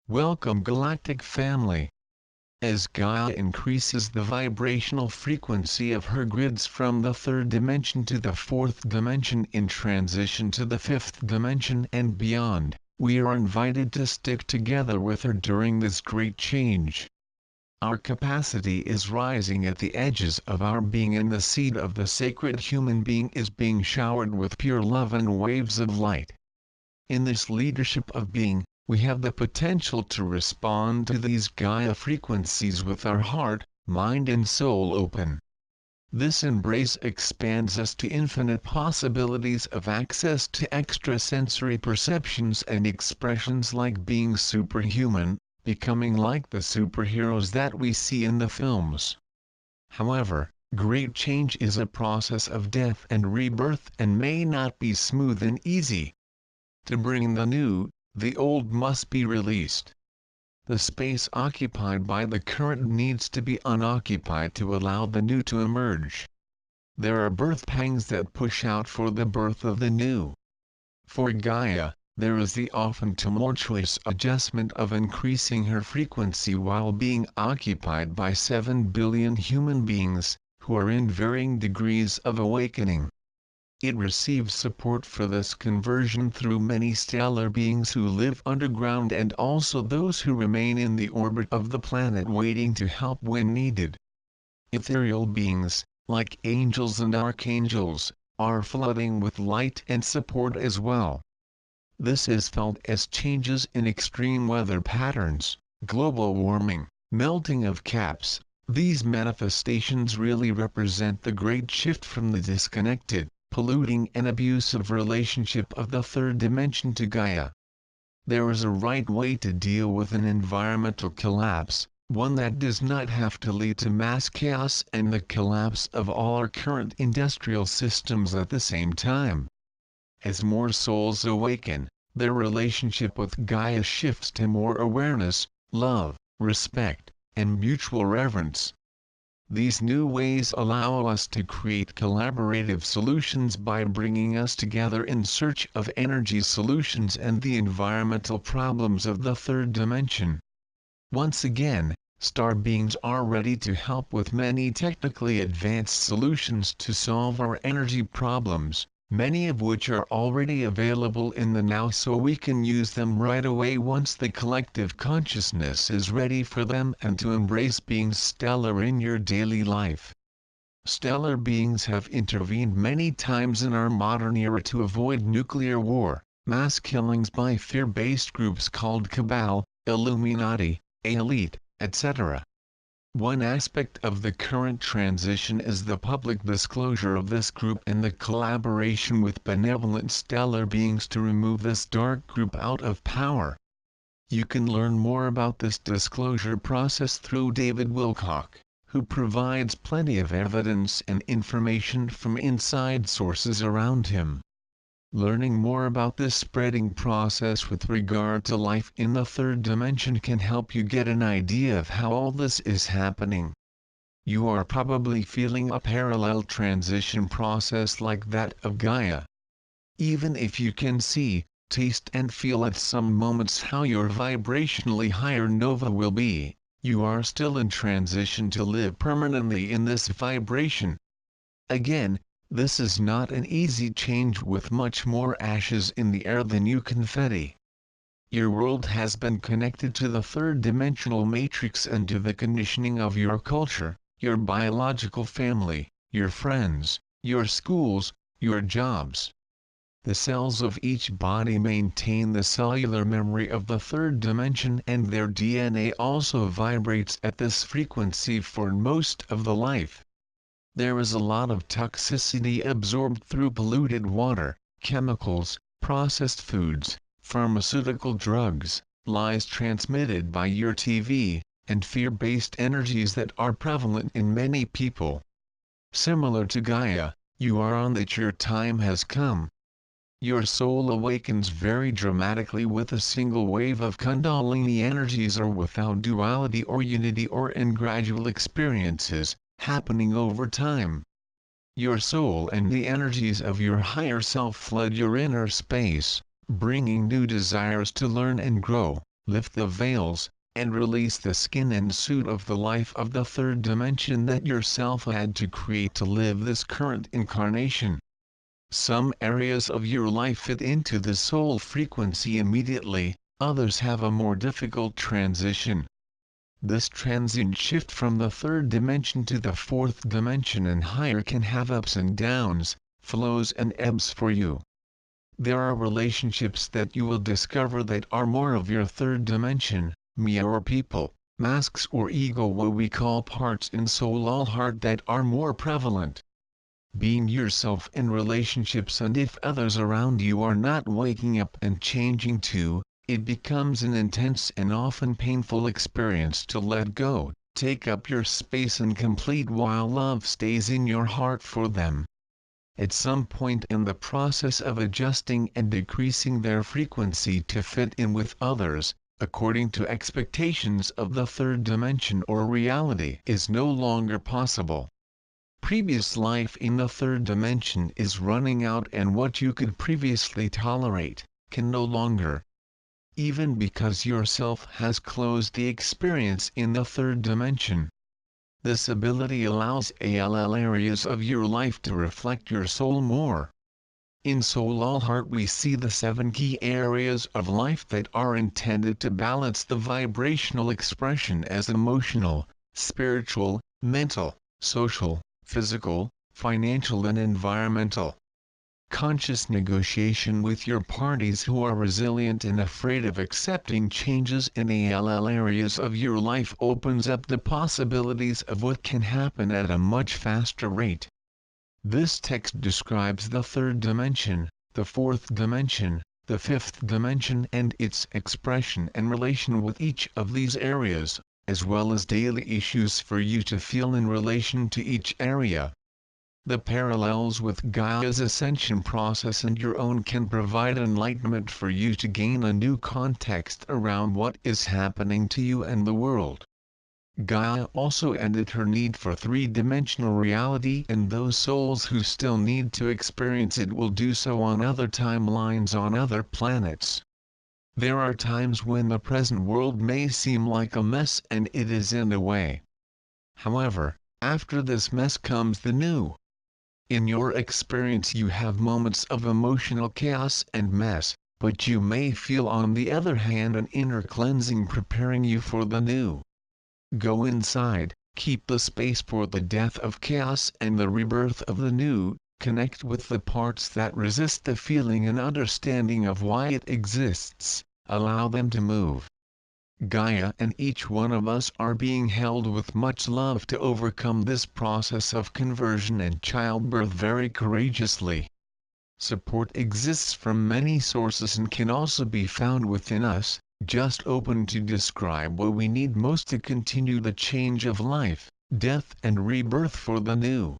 Welcome Galactic family. As Gaia increases the vibrational frequency of her grids from the third dimension to the fourth dimension in transition to the fifth dimension and beyond, we are invited to stick together with her during this great change. Our capacity is rising at the edges of our being, and the seed of the sacred human being is being showered with pure love and waves of light. In this leadership of being, we have the potential to respond to these Gaia frequencies with our heart, mind and soul open. This embrace expands us to infinite possibilities of access to extrasensory perceptions and expressions like being superhuman, becoming like the superheroes that we see in the films. However, great change is a process of death and rebirth and may not be smooth and easy. To bring the new, the old must be released. The space occupied by the current needs to be unoccupied to allow the new to emerge. There are birth pangs that push out for the birth of the new. For Gaia, there is the often tumultuous adjustment of increasing her frequency while being occupied by 7 billion human beings, who are in varying degrees of awakening. It receives support for this conversion through many stellar beings who live underground and also those who remain in the orbit of the planet waiting to help when needed. Ethereal beings, like angels and archangels, are flooding with light and support as well. This is felt as changes in extreme weather patterns, global warming, melting of caps. These manifestations really represent the great shift from the disconnected, polluting and abusive relationship of the third dimension to Gaia. There is a right way to deal with an environmental collapse, one that does not have to lead to mass chaos and the collapse of all our current industrial systems at the same time. As more souls awaken, their relationship with Gaia shifts to more awareness, love, respect, and mutual reverence. These new ways allow us to create collaborative solutions by bringing us together in search of energy solutions and the environmental problems of the third dimension. Once again, star beings are ready to help with many technically advanced solutions to solve our energy problems, many of which are already available in the now so we can use them right away once the collective consciousness is ready for them and to embrace being stellar in your daily life. Stellar beings have intervened many times in our modern era to avoid nuclear war, mass killings by fear-based groups called Cabal, Illuminati, Elite, etc. One aspect of the current transition is the public disclosure of this group and the collaboration with benevolent stellar beings to remove this dark group out of power. You can learn more about this disclosure process through David Wilcock, who provides plenty of evidence and information from inside sources around him. Learning more about this spreading process with regard to life in the third dimension can help you get an idea of how all this is happening. You are probably feeling a parallel transition process like that of Gaia. Even if you can see, taste and feel at some moments how your vibrationally higher nova will be, you are still in transition to live permanently in this vibration. Again, this is not an easy change with much more ashes in the air than new confetti. Your world has been connected to the third dimensional matrix and to the conditioning of your culture, your biological family, your friends, your schools, your jobs. The cells of each body maintain the cellular memory of the third dimension and their DNA also vibrates at this frequency for most of the life. There is a lot of toxicity absorbed through polluted water, chemicals, processed foods, pharmaceutical drugs, lies transmitted by your TV, and fear-based energies that are prevalent in many people. Similar to Gaia, you are on that your time has come. Your soul awakens very dramatically with a single wave of Kundalini energies or without duality or unity or in gradual experiences, happening over time. Your soul and the energies of your higher self flood your inner space, bringing new desires to learn and grow, lift the veils, and release the skin and suit of the life of the third dimension that yourself had to create to live this current incarnation. Some areas of your life fit into the soul frequency immediately, others have a more difficult transition. This transient shift from the third dimension to the fourth dimension and higher can have ups and downs, flows and ebbs for you. There are relationships that you will discover that are more of your third dimension, me or people, masks or ego, what we call parts in soul or heart, that are more prevalent. Being yourself in relationships, and if others around you are not waking up and changing too, it becomes an intense and often painful experience to let go, take up your space and complete while love stays in your heart for them. At some point in the process of adjusting and decreasing their frequency to fit in with others, according to expectations of the third dimension or reality, is no longer possible. Previous life in the third dimension is running out, and what you could previously tolerate, can no longer. Even because yourself has closed the experience in the third dimension. This ability allows all areas of your life to reflect your soul more. In Soul All Heart we see the 7 key areas of life that are intended to balance the vibrational expression as emotional, spiritual, mental, social, physical, financial and environmental. Conscious negotiation with your parties who are resilient and afraid of accepting changes in all areas of your life opens up the possibilities of what can happen at a much faster rate. This text describes the third dimension, the fourth dimension, the fifth dimension and its expression and relation with each of these areas, as well as daily issues for you to feel in relation to each area. The parallels with Gaia's ascension process and your own can provide enlightenment for you to gain a new context around what is happening to you and the world. Gaia also ended her need for three-dimensional reality, and those souls who still need to experience it will do so on other timelines on other planets. There are times when the present world may seem like a mess, and it is in a way. However, after this mess comes the new. In your experience you have moments of emotional chaos and mess, but you may feel on the other hand an inner cleansing preparing you for the new. Go inside, keep the space for the death of chaos and the rebirth of the new, connect with the parts that resist the feeling and understanding of why it exists, allow them to move. Gaia and each one of us are being held with much love to overcome this process of conversion and childbirth very courageously. Support exists from many sources and can also be found within us, just open to describe what we need most to continue the change of life, death and rebirth for the new.